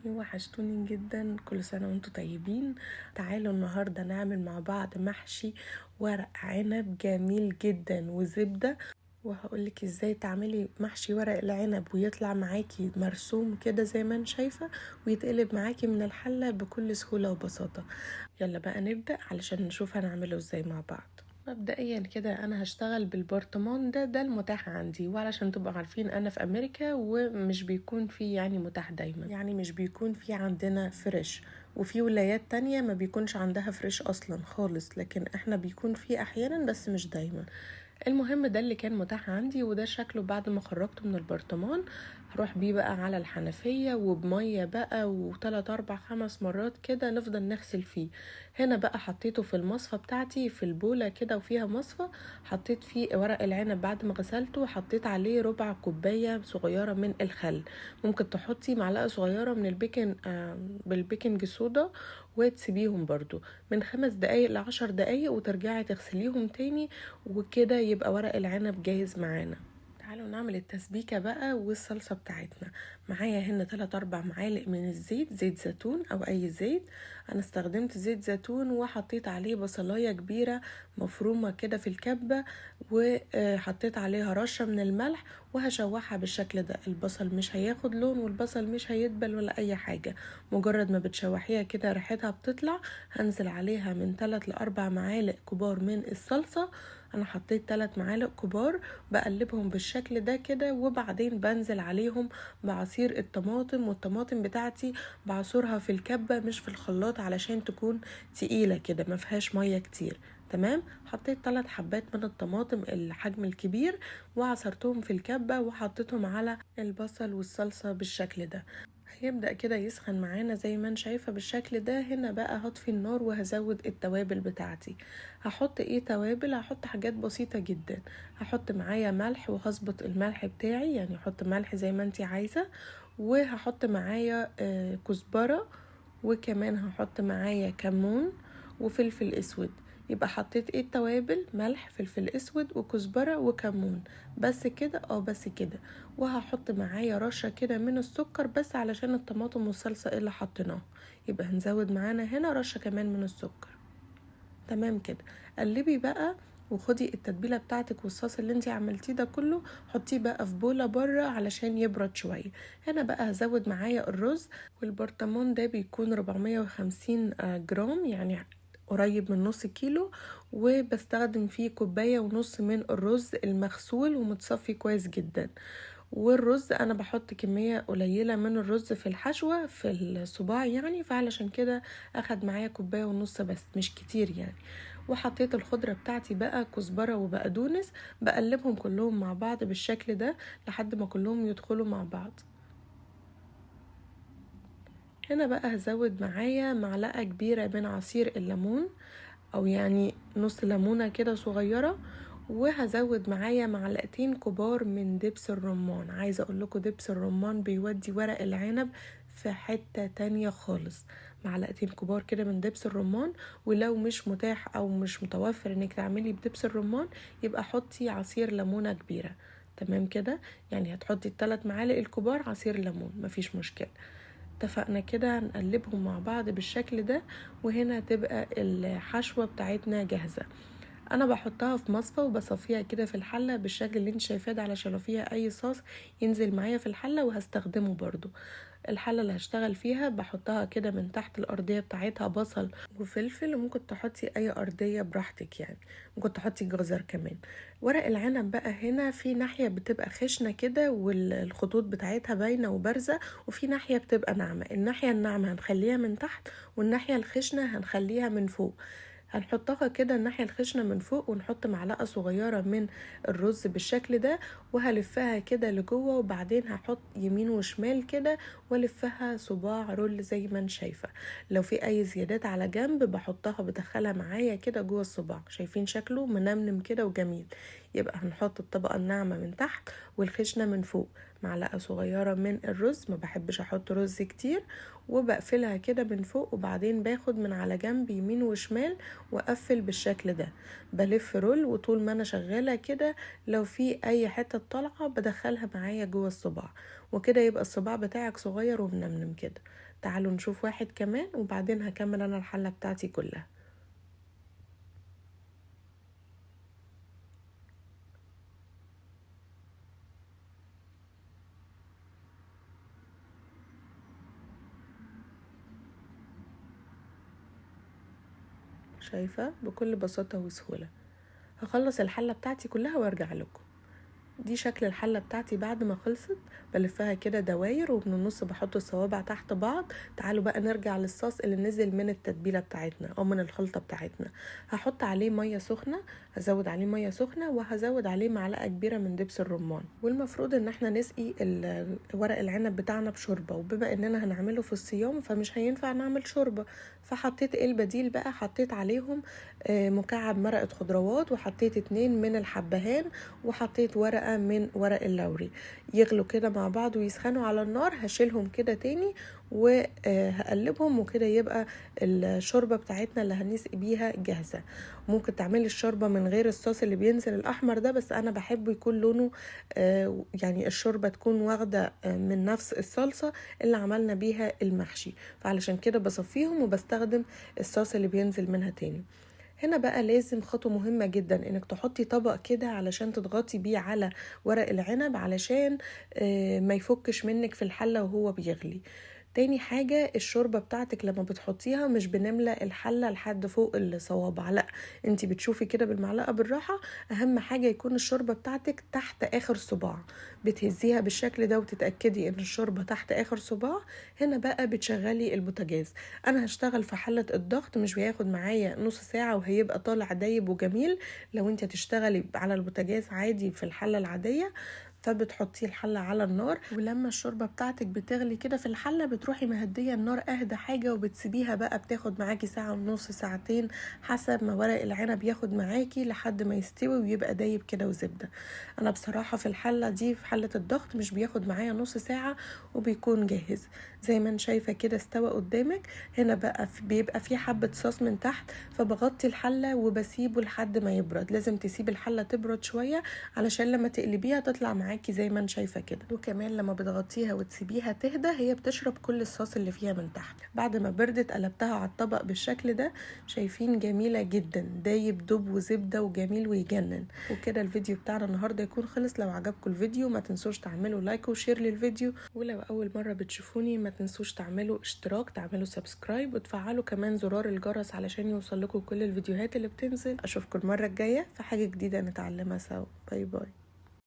وحشتوني جدا، كل سنة وانتم طيبين. تعالوا النهاردة نعمل مع بعض محشي ورق عنب جميل جدا وزبدة. وهقولك ازاي تعملي محشي ورق العنب ويطلع معاكي مرسوم كده زي ما انت شايفة، ويتقلب معاكي من الحلة بكل سهولة وبساطة. يلا بقى نبدأ علشان نشوف هنعمله ازاي مع بعض. مبدئيا كده انا هشتغل بالبرطمان ده المتاح عندي، وعلشان تبقوا عارفين انا في امريكا ومش بيكون فيه يعني متاح دايما، يعني مش بيكون فيه عندنا فريش، وفي ولايات تانية ما بيكونش عندها فريش اصلا خالص، لكن احنا بيكون فيه احيانا بس مش دايما. المهم ده اللي كان متاح عندي، وده شكله بعد ما خرجته من البرطمان. هروح بيه بقى على الحنفية وبمية بقى، وثلاث اربع خمس مرات كده نفضل نغسل فيه. هنا بقى حطيته في المصفى بتاعتي في البولة كده وفيها مصفى، حطيت فيه ورق العنب بعد ما غسلته، حطيت عليه ربع كوباية صغيرة من الخل. ممكن تحطي معلقة صغيرة من بالبيكنج صودا، وتسيبيهم برضو من 5 دقايق ل10 دقايق، وترجعي تغسليهم تاني، وكده يبقى ورق العنب جاهز معانا. تعالوا نعمل التسبيكة بقى والصلصة بتاعتنا. معايا هنا 3-4 معالق من الزيت، زيت زيتون او اي زيت. انا استخدمت زيت زيتون، وحطيت عليه بصلاية كبيرة مفرومة كده في الكبة، وحطيت عليها رشة من الملح، وهشوحها بالشكل ده. البصل مش هياخد لون، والبصل مش هيدبل ولا اي حاجة. مجرد ما بتشوحيها كده ريحتها بتطلع، هنزل عليها من 3-4 معالق كبار من الصلصة. انا حطيت 3 معالق كبار، بقلبهم بالشكل ده كده، وبعدين بنزل عليهم بعصير الطماطم. والطماطم بتاعتي بعصرها في الكبة مش في الخلاط، علشان تكون تقيلة كده ما فيهاش مية كتير. تمام. حطيت 3 حبات من الطماطم الحجم الكبير، وعصرتهم في الكبة، وحطيتهم على البصل والصلصة بالشكل ده. هيبدأ كده يسخن معانا زي ما انت شايفة بالشكل ده. هنا بقى هطفي النار وهزود التوابل بتاعتي. هحط ايه توابل؟ هحط حاجات بسيطة جدا. هحط معايا ملح، وهظبط الملح بتاعي، يعني احط ملح زي ما انت عايزة. وهحط معايا كزبرة، وكمان هحط معايا كمون وفلفل اسود. يبقى حطيت ايه التوابل؟ ملح، فلفل اسود، وكزبرة، وكمون. بس كده، بس كده. وهحط معايا رشة كده من السكر، بس علشان الطماطم والصلصة اللي حطيناها، يبقى هنزود معانا هنا رشة كمان من السكر. تمام كده. قلبي بقى، وخدي التتبيله بتاعتك والصوص اللي انتي عملتيه ده كله، حطيه بقى في بوله بره علشان يبرد شويه. هنا بقى هزود معايا الرز. والبرطمان ده بيكون 450 جرام، يعني قريب من نص كيلو. وبستخدم فيه 1.5 كوباية من الرز المغسول ومتصفي كويس جدا. والرز انا بحط كمية قليلة من الرز في الحشوة في الصباع، يعني فعلشان كده اخد معايا 1.5 كوباية بس، مش كتير يعني. وحطيت الخضرة بتاعتي بقى، كزبرة وبقدونس، بقلبهم كلهم مع بعض بالشكل ده لحد ما كلهم يدخلوا مع بعض. هنا بقى هزود معايا معلقة كبيرة من عصير الليمون، او يعني نص ليمونة كده صغيرة. وهزود معايا معلقتين كبار من دبس الرمان. عايزة اقول لكم دبس الرمان بيودي ورق العنب في حتة تانية خالص. معلقتين كبار كده من دبس الرمان. ولو مش متاح او مش متوفر انك تعملي بدبس الرمان، يبقى حطي عصير ليمونة كبيرة. تمام كده. يعني هتحطي ال3 معالق الكبار عصير ليمون، مفيش مشكلة. اتفقنا كده. هنقلبهم مع بعض بالشكل ده، وهنا تبقى الحشوة بتاعتنا جاهزة. انا بحطها في مصفى وبصفيها كده في الحلة بالشكل اللي انت شايفاه ده، علشان لو فيها اي صوص ينزل معايا في الحلة، وهستخدمه برضو. الحلة اللي هشتغل فيها بحطها كده من تحت الأرضية بتاعتها بصل وفلفل، وممكن تحطي أي أرضية براحتك، يعني ممكن تحطي جزر كمان. ورق العنب بقى هنا في ناحية بتبقى خشنة كده والخطوط بتاعتها باينة وبارزة، وفي ناحية بتبقى ناعمة. الناحية الناعمة هنخليها من تحت، والناحية الخشنة هنخليها من فوق. هنحطها كده الناحية الخشنة من فوق، ونحط معلقة صغيرة من الرز بالشكل ده، وهلفها كده لجوه، وبعدين هحط يمين وشمال كده، والفها صباع رول زي ما انت شايفة. لو في اي زيادات على جنب بحطها بدخلها معايا كده جوه الصباع. شايفين شكله منمنم كده وجميل؟ يبقى هنحط الطبقة الناعمة من تحت والخشنة من فوق. معلقة صغيرة من الرز، ما بحبش احط رز كتير، وبقفلها كده من فوق، وبعدين باخد من على جنب يمين وشمال واقفل بالشكل ده. بلف رول، وطول ما انا شغالة كده لو في اي حتة طالعة بدخلها معايا جوه الصباع، وكده يبقى الصباع بتاعك صغير ومنمنم كده. تعالوا نشوف واحد كمان وبعدين هكمل انا الحلة بتاعتي كلها. شايفة بكل بساطة وسهولة. هخلص الحلة بتاعتي كلها وارجع لكم. دي شكل الحلة بتاعتي بعد ما خلصت. بلفها كده دواير، ومن النص بحط الصوابع تحت بعض. تعالوا بقى نرجع للصوص اللي نزل من التتبيلة بتاعتنا او من الخلطة بتاعتنا. هحط عليه مية سخنة، هزود عليه مية سخنة، وهزود عليه معلقة كبيرة من دبس الرمان. والمفروض ان احنا نسقي ورق العنب بتاعنا بشوربة، وبما اننا هنعمله في الصيام فمش هينفع نعمل شوربة. فحطيت ايه البديل بقى؟ حطيت عليهم مكعب مرقة خضروات، وحطيت 2 من الحبهان، وحطيت ورقة من ورق اللوري. يغلوا كده مع بعض ويسخنوا على النار. هشيلهم كده تاني وهقلبهم، وكده يبقى الشوربة بتاعتنا اللي هنسقي بيها جاهزة. ممكن تعملي الشوربة من غير الصوص اللي بينزل الأحمر ده، بس أنا بحبه يكون لونه يعني الشوربة تكون واخدة من نفس الصلصة اللي عملنا بيها المحشي، فعلشان كده بصفيهم وبستخدم الصوص اللي بينزل منها تاني. هنا بقى لازم خطوة مهمة جدا، انك تحطي طبق كده علشان تضغطي بيه على ورق العنب، علشان ما يفكش منك في الحلة وهو بيغلي. تاني حاجة، الشوربة بتاعتك لما بتحطيها مش بنملى الحلة لحد فوق الصوابع، لا، انتي بتشوفي كده بالمعلقة بالراحة. اهم حاجة يكون الشوربة بتاعتك تحت اخر صباع، بتهزيها بالشكل ده وتتأكدي ان الشوربة تحت اخر صباع. هنا بقى بتشغلي البوتاجاز. انا هشتغل في حلة الضغط، مش بياخد معايا نص ساعة وهيبقى طالع دايب وجميل. لو انت هتشتغلي على البوتاجاز عادي في الحلة العادية، فبتحطي الحلة على النار، ولما الشوربة بتاعتك بتغلي كده في الحلة بتروحي مهدية النار اهدى حاجة، وبتسيبيها بقى بتاخد معاكي ساعة ونص ساعتين حسب ما ورق العنب ياخد معاكي لحد ما يستوي ويبقى دايب كده وزبدة. انا بصراحة في الحلة دي في حلة الضغط مش بياخد معايا نص ساعة وبيكون جاهز. زي ما انت شايفة كده استوى قدامك. هنا بقى بيبقى في حبة صوص من تحت، فبغطي الحلة وبسيبه لحد ما يبرد. لازم تسيب الحلة تبرد شوية علشان لما تقلبيها تطلع معاكي زي ما انت شايفة كده. وكمان لما بتغطيها وتسيبيها تهدى هي بتشرب كل الصوص اللي فيها من تحت. بعد ما بردت قلبتها على الطبق بالشكل ده. شايفين جميلة جدا، دايب دب وزبدة وجميل ويجنن. وكده الفيديو بتاعنا النهاردة يكون خلص. لو عجبكم الفيديو ما تنسوش تعملوا لايك وشير للفيديو، ولو اول مرة بتشوفوني ما تنسوش تعملوا اشتراك، تعملوا سبسكرايب، وتفعلوا كمان زرار الجرس علشان يوصل لكم كل الفيديوهات اللي بتنزل. اشوفكم المرة الجاية في حاجة جديدة نتعلمها سوا. باي باي.